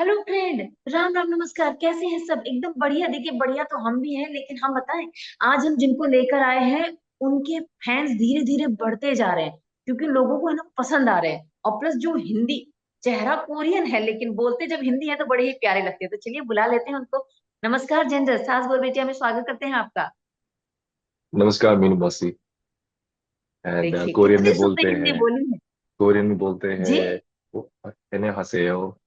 Hello friend. Ram Ram नमस्कार। कैसे हैं सब? एकदम बढ़िया। देखिए बढ़िया तो हम भी हैं, लेकिन हम बताएं, आज हम जिनको लेकर आए हैं उनके फैंस धीरे धीरे बढ़ते जा रहे हैं, क्योंकि लोगों को है ना पसंद आ रहे हैं। और प्लस जो हिंदी, चेहरा कोरियन है लेकिन बोलते जब हिंदी है तो बड़े ही प्यारे लगते हैं। तो चलिए बुला लेते हैं उनको। नमस्कार जेंजर, सास बोल बेटिया में स्वागत करते हैं आपका। नमस्कार मीनू मौसी। एंड देखिए कोरियन कितनी में सुंदर बोलते हिंदी हैं। बोली है। कोरियन में बोलते जी। हैं वो कहने हंसे हो।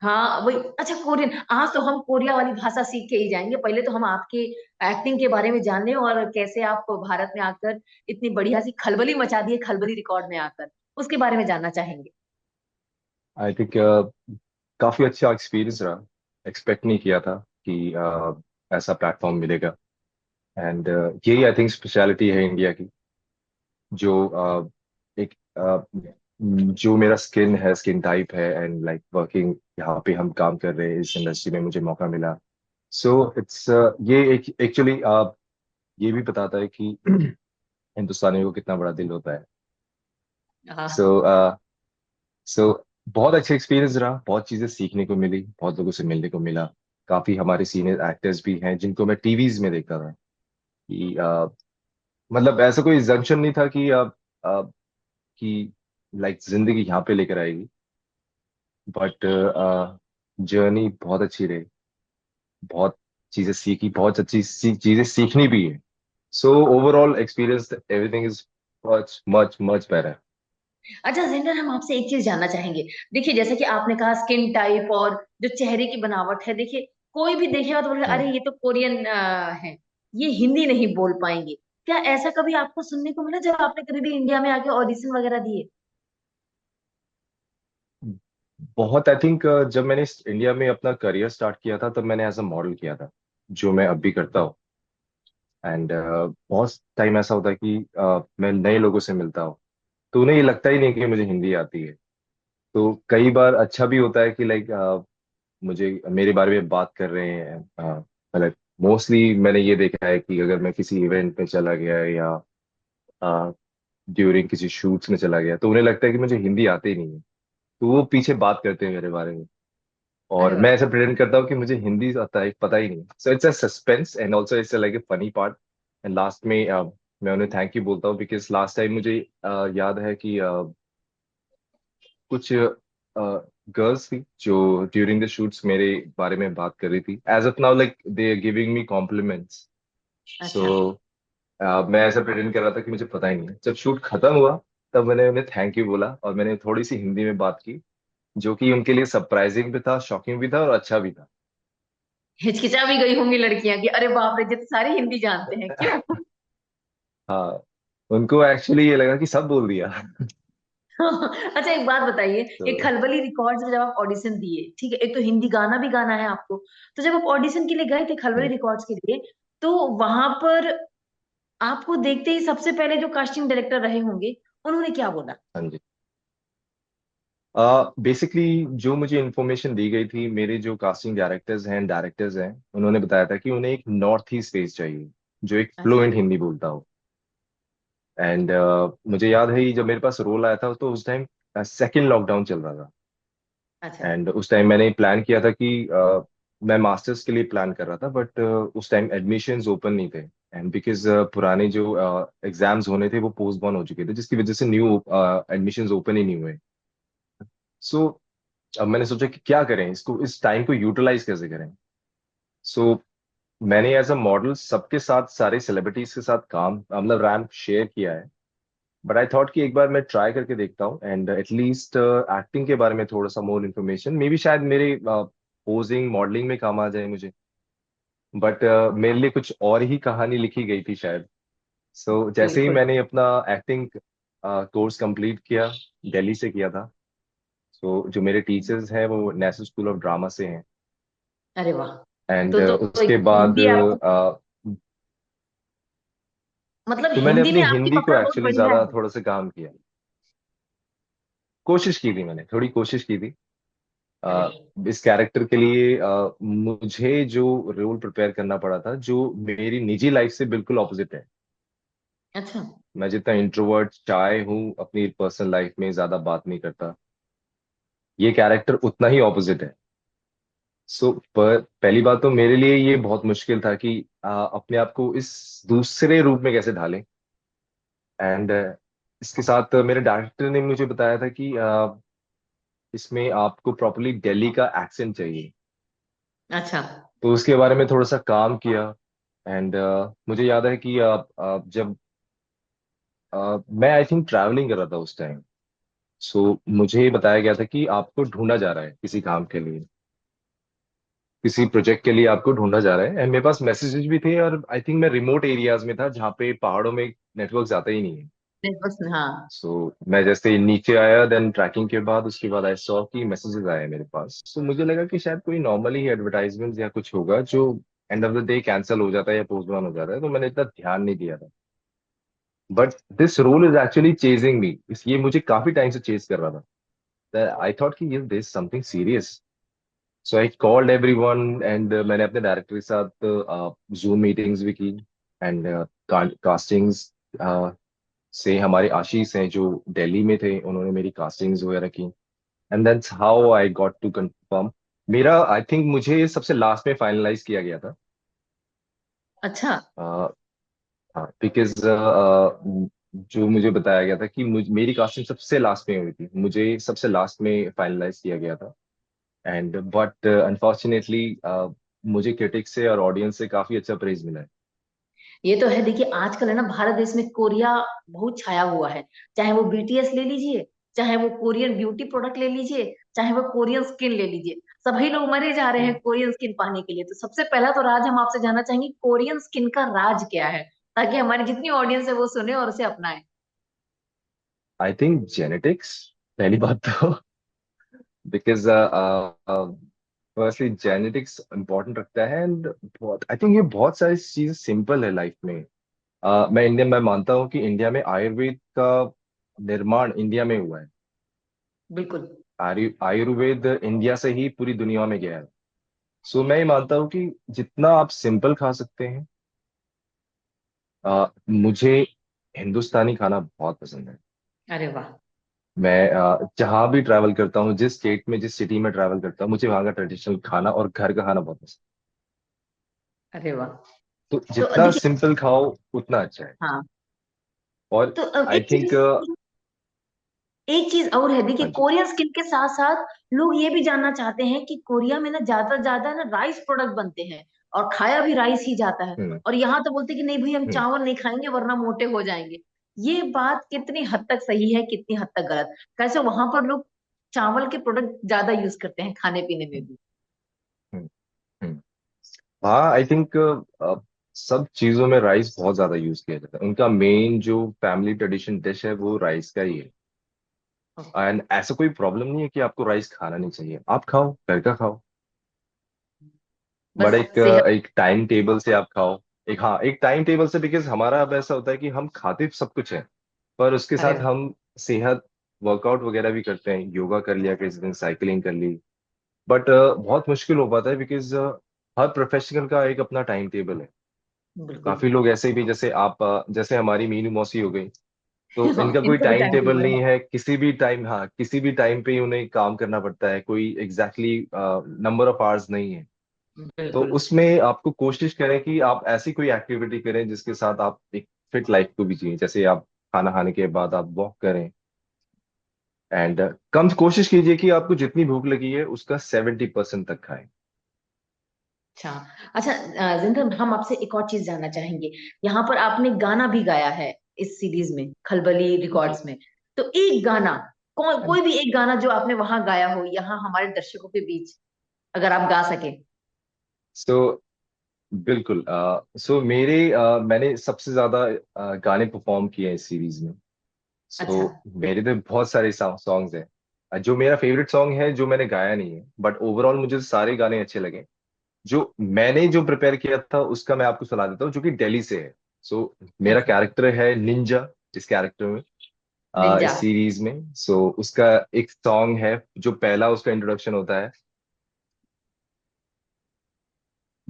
हाँ वही। अच्छा कोरियन, आज तो हम कोरिया वाली भाषा सीख के ही जाएंगे। पहले तो हम आपके एक्टिंग के बारे में जाने, और कैसे आप भारत में आकर इतनी बढ़िया सी खलबली मचा दी है, खलबली रिकॉर्ड में आकर, उसके बारे में जानना चाहेंगे। आई थिंक काफी अच्छा एक्सपीरियंस रहा। एक्सपेक्ट नहीं किया था कि ऐसा प्लेटफॉर्म मिलेगा। एंड यही आई थिंक स्पेशलिटी है इंडिया की। जो एक जो मेरा स्किन है, स्किन टाइप है, एंड लाइक वर्किंग यहाँ पे हम काम कर रहे हैं, इस इंडस्ट्री में मुझे मौका मिला। सो इट्स ये एक एक्चुअली ये भी बताता है कि हिंदुस्तानियों को कितना बड़ा दिल होता है। सो हाँ। सो बहुत अच्छा एक्सपीरियंस रहा। बहुत चीजें सीखने को मिली, बहुत लोगों से मिलने को मिला। काफी हमारे सीनियर एक्टर्स भी हैं जिनको मैं टीवीज में देखता था कि मतलब ऐसा कोई जंक्शन नहीं था कि लाइक जिंदगी यहाँ पे लेकर आएगी। बट जर्नी बहुत अच्छी रही। बहुत चीजें सीखी, बहुत अच्छी चीजें सीखनी भी है। So overall experience everything is much much much better. अच्छा जिंदर, हम आपसे एक चीज जानना चाहेंगे। देखिए जैसे कि आपने कहा स्किन टाइप और जो चेहरे की बनावट है, देखिए कोई भी देखेगा तो बोलेगा अरे ये तो कोरियन है, ये हिंदी नहीं बोल पाएंगे। क्या ऐसा कभी आपको सुनने को मिला जब आपने कभी भी इंडिया में आके ऑडिशन वगैरह दिए? बहुत आई थिंक जब मैंने इंडिया में अपना करियर स्टार्ट किया था तब मैंने एज अ मॉडल किया था, जो मैं अब भी करता हूँ। एंड बहुत टाइम ऐसा होता है कि मैं नए लोगों से मिलता हूँ तो उन्हें ये लगता ही नहीं कि मुझे हिंदी आती है। तो कई बार अच्छा भी होता है कि लाइक मुझे मेरे बारे में बात कर रहे हैं। मतलब मोस्टली मैंने ये देखा है कि अगर मैं किसी इवेंट में चला गया या ड्यूरिंग किसी शूट्स में चला गया तो उन्हें लगता है कि मुझे हिंदी आती ही नहीं है। तो वो पीछे बात करते हैं मेरे बारे में, और अरे मैं वाह। ऐसा प्रेजेंट करता हूँ कि मुझे हिंदी आता है पता ही नहीं। So it's a suspense and also it's like a funny part. And last में मैं उन्हें थैंक यू बोलता हूँ बिकॉज लास्ट टाइम मुझे याद है कि कुछ गर्ल्स थी जो ड्यूरिंग द शूट्स मेरे बारे में बात कर रही थी। As of now like they are giving me compliments. So अच्छा। मैं ऐसा प्रेजेंट कर रहा था कि मुझे पता ही नहीं है। जब शूट खत्म हुआ तब मैंने उन्हें थैंक यू बोला और मैंने थोड़ी सी हिंदी में बात की, जो कि उनके लिए सरप्राइजिंग भी था, शॉकिंग भी था और अच्छा भी था। हिचकिचा भी गई होंगी लड़कियां कि अरे बाप रे, जितने सारे हिंदी जानते हैं क्यों। हाँ, उनको एक्चुअली ये लगा कि सब बोल दिया। अच्छा एक बात बताइए, ये तो खलबली रिकॉर्ड्स में जब आप ऑडिशन दिए, ठीक है, एक तो हिंदी गाना भी गाना है आपको, तो जब आप ऑडिशन के लिए गए थे खलबली हम्म, रिकॉर्ड्स के लिए, तो वहां पर आपको देखते ही सबसे पहले जो कास्टिंग डायरेक्टर रहे होंगे, उन्होंने क्या बोला? हाँ जी। बेसिकली जो मुझे इन्फॉर्मेशन दी गई थी, मेरे जो कास्टिंग डायरेक्टर्स हैं उन्होंने बताया था कि उन्हें एक नॉर्थ ईस्ट फेस चाहिए जो एक अच्छा। फ्लुएंट हिंदी बोलता हो। एंड मुझे याद है कि जब मेरे पास रोल आया था तो उस टाइम सेकेंड लॉकडाउन चल रहा था। अच्छा। एंड उस टाइम मैंने प्लान किया था कि मैं मास्टर्स के लिए प्लान कर रहा था, बट उस टाइम एडमिशन्स ओपन नहीं थे। एंड बिकॉज पुराने जो एग्जाम्स होने थे वो पोस्टपोन हो चुके थे, जिसकी वजह से न्यू एडमिशन्स ओपन ही नहीं हुए। सो अब मैंने सोचा कि क्या करें, इसको इस टाइम को यूटिलाइज कैसे करें। सो मैंने एज अ मॉडल सबके साथ, सारे सेलिब्रिटीज के साथ काम मतलब रैम्प शेयर किया है। बट आई थॉट कि एक बार मैं ट्राई करके देखता हूँ एंड एटलीस्ट एक्टिंग के बारे में थोड़ा सा मोर इन्फॉर्मेशन मे बी शायद मेरे पोजिंग मॉडलिंग में काम आ जाए मुझे। बट मेरे लिए कुछ और ही कहानी लिखी गई थी शायद। सो जैसे ही बिल्कुल। मैंने अपना एक्टिंग कोर्स कंप्लीट किया, दिल्ली से किया था। सो जो मेरे टीचर्स हैं वो नेशनल स्कूल ऑफ ड्रामा से हैं। अरे वाह। एंड तो उसके बाद हिंदी आपको, मतलब तो मैंने हिंदी अपनी में आपकी हिंदी को पकड़ बहुत एक्चुअली बढ़िया ज्यादा है। थोड़ा सा काम किया। कोशिश की थी, मैंने थोड़ी कोशिश की थी। अरे अ, इस कैरेक्टर के लिए मुझे जो रोल प्रिपेयर करना पड़ा था जो मेरी निजी लाइफ से बिल्कुल ऑपोजिट है। अच्छा। मैं जितना इंट्रोवर्ट चाहे हूँ अपनी पर्सनल लाइफ में ज्यादा बात नहीं करता। ये कैरेक्टर उतना ही ऑपोजिट है। सो पर पहली बात तो मेरे लिए ये बहुत मुश्किल था कि अपने आप को इस दूसरे रूप में कैसे ढालें। एंड इसके साथ मेरे डायरेक्टर ने मुझे बताया था कि इसमें आपको प्रॉपरली दिल्ली का एक्सेंट चाहिए। अच्छा। तो उसके बारे में थोड़ा सा काम किया। एंड मुझे याद है कि जब मैं आई थिंक ट्रैवलिंग कर रहा था उस टाइम। सो मुझे बताया गया था कि आपको ढूंढा जा रहा है किसी काम के लिए, किसी प्रोजेक्ट के लिए आपको ढूंढा जा रहा है। एंड मेरे पास मैसेजेस भी थे, और आई थिंक मैं रिमोट एरियाज में था जहाँ पे पहाड़ों में नेटवर्क जाता ही नहीं है। नेटवर्क में, हाँ। सो मैं जैसे नीचे आया, देन ट्रैकिंग के बाद उसके बाद आई सॉ कि मैसेजेस आए मेरे पास। तो मुझे लगा कि शायद कोई नॉर्मली ही एडवर्टाइजमेंट या कुछ होगा जो end of the day cancel हो जाता है या पोस्टपोन हो जाता है, तो मैंने इतना ध्यान नहीं दिया था। But this role is actually chasing me, ये मुझे काफी टाइम से चेज कर रहा था। आई थॉट कि ये this something serious. So I called everyone, and मैंने अपने डायरेक्टर के साथ जूम मीटिंग्स भी की। एंड कास्टिंग्स से हमारे आशीष हैं जो दिल्ली में थे, उन्होंने मेरी कास्टिंग्स वगैरह की। And that's how I got to confirm. मेरा आई थिंक मुझे सबसे लास्ट में फाइनलाइज किया गया था। अच्छा। अ, हाँ, बिकॉज जो मुझे बताया गया था कि मेरी कास्टिंग सबसे लास्ट में हुई थी, मुझे सबसे लास्ट में फाइनलाइज किया गया था। एंड बट अनफॉर्चुनेटली मुझे क्रिटिक्स से और ऑडियंस से काफी अच्छा प्रेज मिला है। ये तो है, देखिए आजकल है ना भारत देश में कोरिया बहुत छाया हुआ है। चाहे वो बीटीएस ले लीजिए, चाहे वो कोरियन ब्यूटी प्रोडक्ट ले लीजिए, चाहे वो कोरियन स्किन ले लीजिए, सभी लोग मरे जा रहे हैं कोरियन स्किन पाने के लिए। तो सबसे पहला तो राज हम आपसे जानना चाहेंगे, कोरियन स्किन का राज क्या है, ताकि हमारी जितनी ऑडियंस है वो सुने और उसे अपनाए। आई थिंक जेनेटिक्स, पहली बात तो। बिकॉज फर्स्टली जेनेटिक्स इंपॉर्टेंट रखता है। एंड बहुत आई थिंक ये बहुत सारी चीजें सिंपल है लाइफ में। मैं मानता हूँ कि इंडिया में आयुर्वेद का निर्माण इंडिया में हुआ है। बिल्कुल। आयुर्वेद इंडिया से ही पूरी दुनिया में गया है। सो मैं ये मानता हूँ कि जितना आप सिंपल खा सकते हैं। मुझे हिंदुस्तानी खाना बहुत पसंद है। अरे वाह। मैं जहाँ भी ट्रैवल करता हूँ, जिस स्टेट में जिस सिटी में ट्रैवल करता हूँ, मुझे वहाँ का ट्रेडिशनल खाना और घर का खाना बहुत पसंद अरे वाह। है। तो तो जितना देखिए, सिंपल खाओ उतना अच्छा है। हाँ, और तो आई थिंक एक चीज और है, देखिए हाँ जी। कोरियन स्किन के साथ साथ लोग ये भी जानना चाहते हैं कि कोरिया में ना ज्यादा ज्यादा ना राइस प्रोडक्ट बनते हैं, और खाया भी राइस ही जाता है। हम्म और यहाँ तो बोलते हैं कि नहीं भाई, हम हम्म चावल नहीं खाएंगे वरना मोटे हो जाएंगे। ये बात कितनी हद तक सही है, कितनी हद तक गलत? कैसे वहां पर लोग चावल के प्रोडक्ट ज्यादा यूज करते हैं खाने पीने में भी? हम्म हम्म। हाँ, आई थिंक सब चीजों में राइस बहुत ज्यादा यूज किया जाता है। उनका मेन जो फैमिली ट्रेडिशन डिश है वो राइस का ही है। एंड ऐसा कोई प्रॉब्लम नहीं है कि आपको राइस खाना नहीं चाहिए, आप खाओ, घर का खाओ। बस बट एक सेहत। एक टाइम टेबल से आप खाओ। एक टाइम टेबल से, बिकॉज हमारा अब ऐसा होता है कि हम खाते सब कुछ है, पर उसके अरे साथ हम सेहत वर्कआउट वगैरह भी करते हैं, योगा कर लिया किसी दिन, साइकिलिंग कर ली। बट बहुत मुश्किल हो पाता है, बिकॉज हर प्रोफेशनल का एक अपना टाइम टेबल है। बिल्कुल। काफी लोग ऐसे भी, जैसे आप जैसे हमारी मीनू मौसी हो गई, तो हाँ, इनका कोई इनका भी टाइम टाइम टेबल टेबल नहीं है, किसी भी टाइम, हाँ किसी भी टाइम पे ही उन्हें काम करना पड़ता है, कोई एग्जैक्टली नंबर ऑफ आवर्स नहीं है। है। तो बिल्कुल। उसमें आपको कोशिश करें कि आप ऐसी कोई एक्टिविटी करें जिसके साथ आप एक फिट लाइफ को भी जिए। जैसे आप खाना खाने के बाद आप वॉक करें। एंड कम कोशिश कीजिए कि आपको जितनी भूख लगी है उसका 70% तक खाएं। अच्छा। अच्छा, जिंदन, हम आपसे एक और चीज जानना चाहेंगे। यहाँ पर आपने गाना भी गाया है इस सीरीज में, खलबली जी। रिकॉर्ड्स में। तो एक गाना, हाँ कोई जी। भी एक गाना जो आपने वहां गाया हो, यहाँ हमारे दर्शकों के बीच, अगर आप गा सके। सो बिल्कुल। मैंने सबसे ज्यादा गाने परफॉर्म किए हैं इस सीरीज में। सो अच्छा। मेरे तो बहुत सारे सॉन्ग्स हैं। जो मेरा फेवरेट सॉन्ग है जो मैंने गाया नहीं है, बट ओवरऑल मुझे सारे गाने अच्छे लगे। जो प्रिपेयर किया था उसका मैं आपको सुना देता हूँ, जो कि दिल्ली से है। मेरा अच्छा। कैरेक्टर है निंजा, इस कैरेक्टर में, निंजा। इस सीरीज में। उसका एक सॉन्ग है जो पहला उसका इंट्रोडक्शन होता है।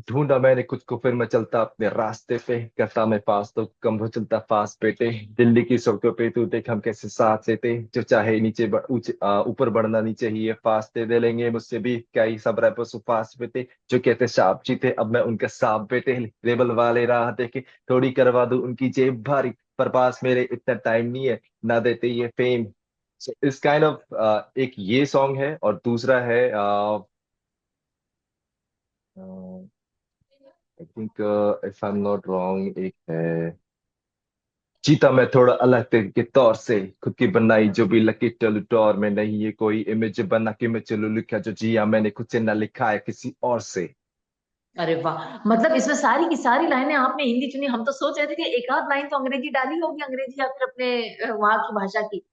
ढूंढा मैंने खुद को, फिर मैं चलता अपने रास्ते पे, करता मैं पास तो कम हो, चलता फास्ट बेटे। दिल्ली की सड़कों पे तू देख हम कैसे साथ लेते, जो चाहे नीचे ऊपर बढ़ना नीचे ही है फास्ट, दे लेंगे मुझसे भी कई सब रैपर सो फास्ट बेटे, जो कहते शाप जीते अब मैं उनका सांप बेटे, लेबल वाले राह देखे थोड़ी करवा दूं उनकी जेब भारी, पर पास मेरे इतना टाइम नहीं है ना देते ये फेम। इस काइंड ऑफ एक ये सॉन्ग है, और दूसरा है I think if I am not wrong, एक है जीता मैं थोड़ा अलग तरीके के तौर से, खुद की बनाई जो भी लकी चलू टॉर में, नहीं ये कोई इमेज बना के मैं चलू, लिखा जो जिया मैंने खुद से ना लिखा है किसी और से। अरे वाह, मतलब इसमें सारी की सारी लाइनें आपने हिंदी चुनी। हम तो सोच रहे थे कि एक आध लाइन तो अंग्रेजी डाली होगी, अंग्रेजी या फिर अपने वहां की भाषा की,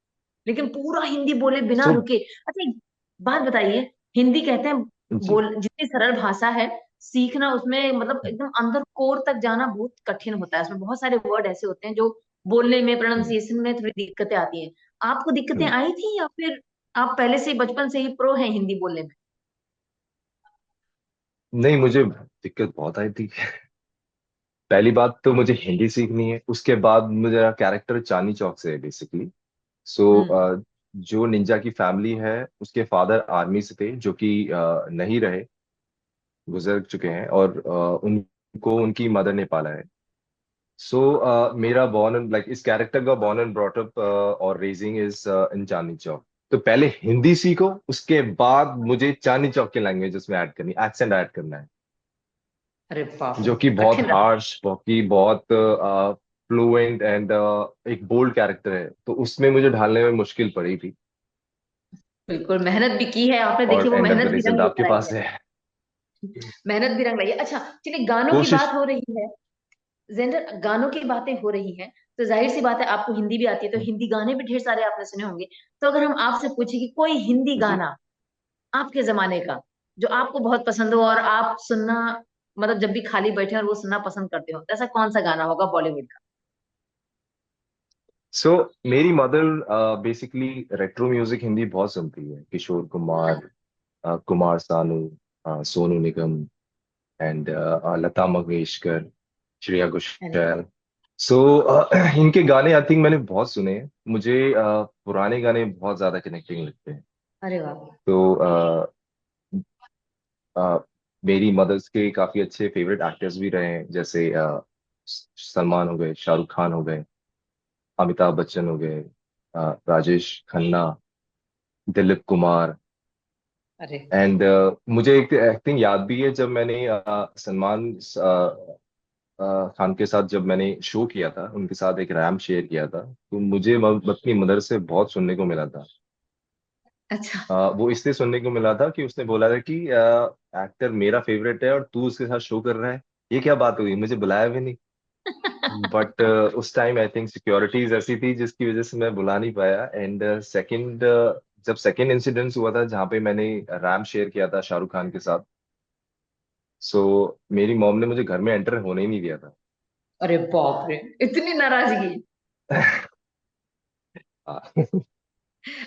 लेकिन पूरा हिंदी बोले बिना सो रुके। अच्छा एक बात बताइए, हिंदी कहते हैं जी। बोल जितनी सरल भाषा है, सीखना उसमें मतलब एकदम अंदर कोर तक जाना बहुत कठिन होता है। उसमें बहुत सारे वर्ड ऐसे होते हैं जो बोलने में, हम्म, प्रोनाउंसिएशन में थोड़ी दिक्कतें आती हैं। आपको दिक्कतें हम्म। आई थी या फिर आप पहले से ही बचपन से ही प्रो हैं हिंदी बोलने में? नहीं, मुझे दिक्कत बहुत आई थी। पहली बात तो मुझे हिंदी सीखनी है, उसके बाद मेरा कैरेक्टर चांदनी चौक से है बेसिकली। सो हम्म। जो निंजा की फैमिली है, उसके फादर आर्मी से थे, जो कि नहीं रहे, गुजर चुके हैं, और उनको उनकी मदर ने पाला है। सो मेरा बॉर्न एंड लाइक इस कैरेक्टर का बॉर्न एंड ब्रॉट अप और raising is in Chandni Chowk. तो पहले हिंदी सीखो, उसके बाद मुझे चांदनी चौक की लैंग्वेज उसमें ऐड करनी, एक्सेंट ऐड करना है, अरे बाप रे, जो कि बहुत कठिन रहा। हार्श, बहुत फ्लुएंट एंड एक बोल्ड कैरेक्टर है, तो उसमें मुझे ढालने में मुश्किल पड़ी थी। बिल्कुल मेहनत भी की है आपने, देखिए और वो एंड ऑफ द मेहनत भी रिजल्ट रंग आपके लेकर आई पास है। है। मेहनत भी रंग लाई है। अच्छा चलिए, गानों की कोशिश। बात हो रही है, जेंडर गानों की बातें हो रही हैं, तो जाहिर सी बात है आपको हिंदी भी आती है, तो हिंदी गाने भी ढेर सारे आपने सुने होंगे। तो अगर हम आपसे पूछे कि कोई हिंदी जी। गाना आपके जमाने का जो आपको बहुत पसंद हो और आप सुनना, मतलब जब भी खाली बैठे और वो सुनना पसंद करते हो, तो ऐसा कौन सा गाना होगा बॉलीवुड का? सो मेरी mother basically retro music Hindi बहुत सुनती है, किशोर कुमार, कुमार सानू, सोनू निगम, एंड लता मंगेशकर, श्रेया अरे वाह। घोषाल। सो इनके गाने आई थिंक मैंने बहुत सुने हैं। मुझे पुराने गाने बहुत ज्यादा कनेक्टिंग लगते हैं। अरे वाह। तो अ, मेरी मदर्स के काफी अच्छे फेवरेट एक्टर्स भी रहे हैं, जैसे सलमान हो गए, शाहरुख खान हो गए, अमिताभ बच्चन हो गए, राजेश खन्ना, दिलीप कुमार। अरे एंड मुझे एक एक्टिंग याद भी है, जब मैंने सलमान खान के साथ जब मैंने शो किया था, उनके साथ एक रैम शेयर किया था, तो मुझे अपनी मदर से बहुत सुनने को मिला था। अच्छा। वो इसलिए सुनने को मिला था कि उसने बोला था कि एक्टर मेरा फेवरेट है और तू उसके साथ शो कर रहा है, ये क्या बात हुई, मुझे बुलाया भी नहीं। बट उस टाइम आई थिंक सिक्योरिटीज ऐसी थी जिसकी वजह से मैं बुला नहीं पाया। एंड सेकंड, जब सेकंड इंसिडेंस हुआ था जहाँ पे मैंने रैम शेयर किया था शाहरुख खान के साथ, सो मेरी मॉम ने मुझे घर में एंटर होने ही नहीं दिया था। अरे बाप रे, इतनी नाराजगी। हाँ।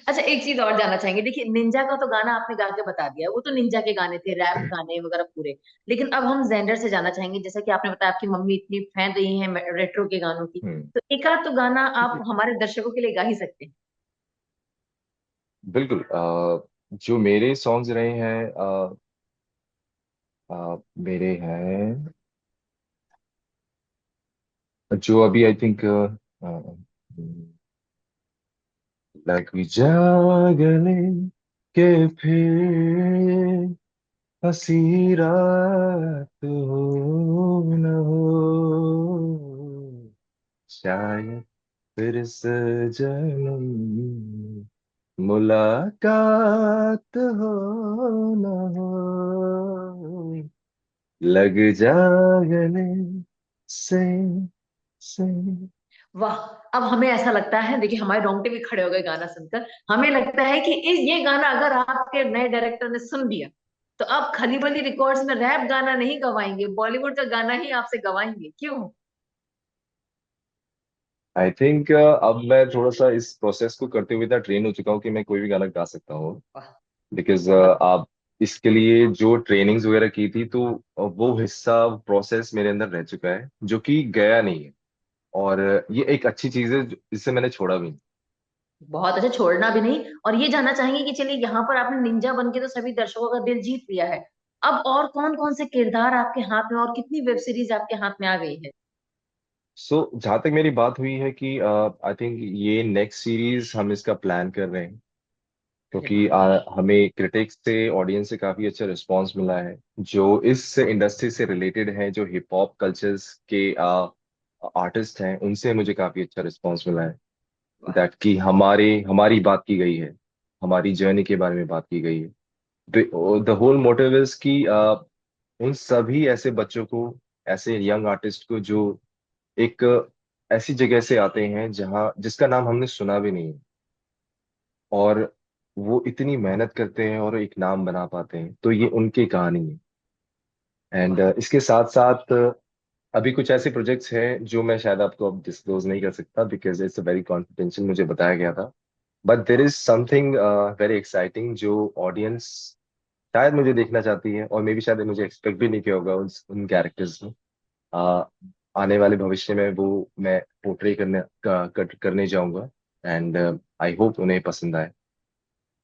अच्छा एक चीज और जानना चाहेंगे, देखिए निंजा का तो गाना आपने गा के बता दिया, वो तो निंजा के गाने थे, रैप गाने वगैरह पूरे। लेकिन अब हम जेंडर से जानना चाहेंगे, जैसा कि आपने बताया आपकी मम्मी इतनी फैन रही है रेट्रो के गानों की, हम्म। तो एक आध तो गाना आप जी, हमारे दर्शकों के लिए गा ही सकते हैं। बिल्कुल। जो मेरे सॉन्ग्स रहे हैं, मेरे हैं जो अभी आई थिंक लग जा गले के फिर हंसी रात हो न हो, शायद फिर से जन्म मुलाकात हो न हो, लग जा गले से से। वाह। अब हमें ऐसा लगता है, देखिए हमारे रोंगटे भी खड़े हो गए गाना सुनकर। हमें लगता है कि ये गाना अगर आपके नए डायरेक्टर ने सुन लिया, तो आप खलीबली रिकॉर्ड्स में रैप गाना नहीं गवाएंगे, बॉलीवुड का गाना ही आपसे गवाएंगे, क्यों? आई थिंक अब मैं थोड़ा सा इस प्रोसेस को करते हुए इतना ट्रेन हो चुका हूँ कि मैं कोई भी गाना गा सकता हूँ। वाह, बिकॉज बहुत आप इसके लिए जो ट्रेनिंग्स वगैरह की थी, तो वो हिस्सा प्रोसेस मेरे अंदर रह चुका है, जो कि गया नहीं है। और ये एक अच्छी चीज है जिसे मैंने छोड़ा भी नहीं। बहुत अच्छा, छोड़ना भी नहीं। और ये जानना चाहेंगे कि चलिए यहाँ पर आपने निंजा बन के तो सभी दर्शकों का दिल जीत लिया है, अब और कौन कौन से किरदार आपके हाथ में और कितनी वेब सीरीज आपके हाथ में आ गई है? सो जहाँ तक मेरी बात हुई है कि आई थिंक ये नेक्स्ट सीरीज हम इसका प्लान कर रहे हैं, अरे क्योंकि वाह। हमें क्रिटिक्स से, ऑडियंस से काफी अच्छा रिस्पांस मिला है। जो इस इंडस्ट्री से रिलेटेड है, जो हिप हॉप कल्चर्स के आर्टिस्ट हैं, उनसे मुझे काफी अच्छा रिस्पांस मिला है। वाह। दैट कि हमारे हमारी बात की गई है, हमारी जर्नी के बारे में बात की गई है। द होल मोटिव इज कि उन सभी ऐसे बच्चों को, ऐसे यंग आर्टिस्ट को जो एक ऐसी जगह से आते हैं जहाँ जिसका नाम हमने सुना भी नहीं है, और वो इतनी मेहनत करते हैं और एक नाम बना पाते हैं, तो ये उनकी कहानी है। एंड वाह। इसके साथ साथ अभी कुछ ऐसे प्रोजेक्ट्स हैं जो मैं शायद आपको अब डिस्क्लोज नहीं कर सकता, बिकॉज इट्स वेरी कॉन्फिडेंशियल, मुझे बताया गया था। But there is something very exciting जो ऑडियंस शायद मुझे देखना चाहती है, और मे बी शायद मुझे एक्सपेक्ट भी नहीं किया होगा उन कैरेक्टर्स में। uh, आने वाले भविष्य में वो मैं पोर्ट्रे करने जाऊंगा। एंड आई होप उन्हें पसंद आए।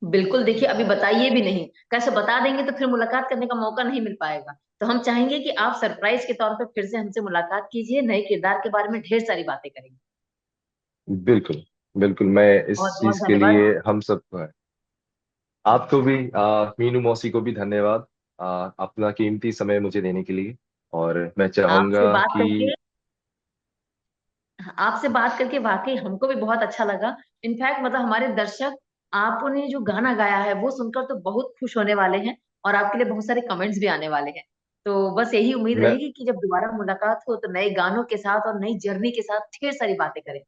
बिल्कुल, देखिए अभी बताइए भी नहीं, कैसे बता देंगे तो फिर मुलाकात करने का मौका नहीं मिल पाएगा। तो हम चाहेंगे कि आप सरप्राइज के तौर पर फिर से हमसे मुलाकात कीजिए, नए किरदार के बारे में ढेर सारी बातें करेंगे। बिल्कुल, बिल्कुल, मैं इस बहुत बहुत चीज के धन्यवाद। लिए हम सब, आपको भी, मीनू मौसी को भी धन्यवाद, अपना कीमती समय मुझे देने के लिए। और मैं आपसे चाहूंगा बात कि करके आपसे बात करके वाकई हमको भी बहुत अच्छा लगा। इनफैक्ट मतलब हमारे दर्शक आपने जो गाना गाया है वो सुनकर तो बहुत खुश होने वाले हैं, और आपके लिए बहुत सारे कमेंट्स भी आने वाले हैं। तो बस यही उम्मीद मैं, रहेगी कि जब दोबारा मुलाकात हो तो नए गानों के साथ और नई जर्नी के साथ ढेर सारी बातें करें।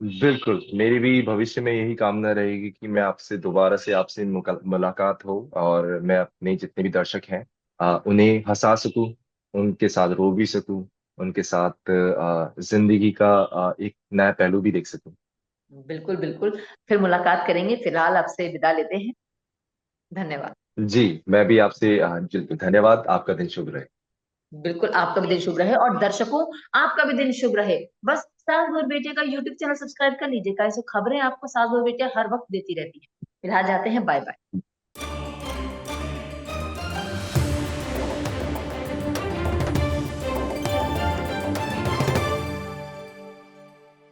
बिल्कुल, मेरी भी भविष्य में यही कामना रहेगी कि मैं आपसे दोबारा से आपसे मुलाकात हो, और मैं अपने जितने भी दर्शक हैं उन्हें हंसा सकूं, उनके साथ रो भी सकूं, उनके साथ जिंदगी का एक नया पहलू भी देख सकूं। बिल्कुल बिल्कुल, फिर मुलाकात करेंगे। फिलहाल आपसे विदा लेते हैं। धन्यवाद। जी, मैं भी आपसे धन्यवाद। आपका दिन शुभ रहे। बिल्कुल, आपका भी दिन शुभ रहे, और दर्शकों आपका भी दिन शुभ रहे। बस सास बहू बेटे का यूट्यूब चैनल सब्सक्राइब कर लीजिएगा, ऐसे खबरें आपको सास बहू बेटे हर वक्त देती रहती है। फिलहाल जाते हैं, बाय बाय।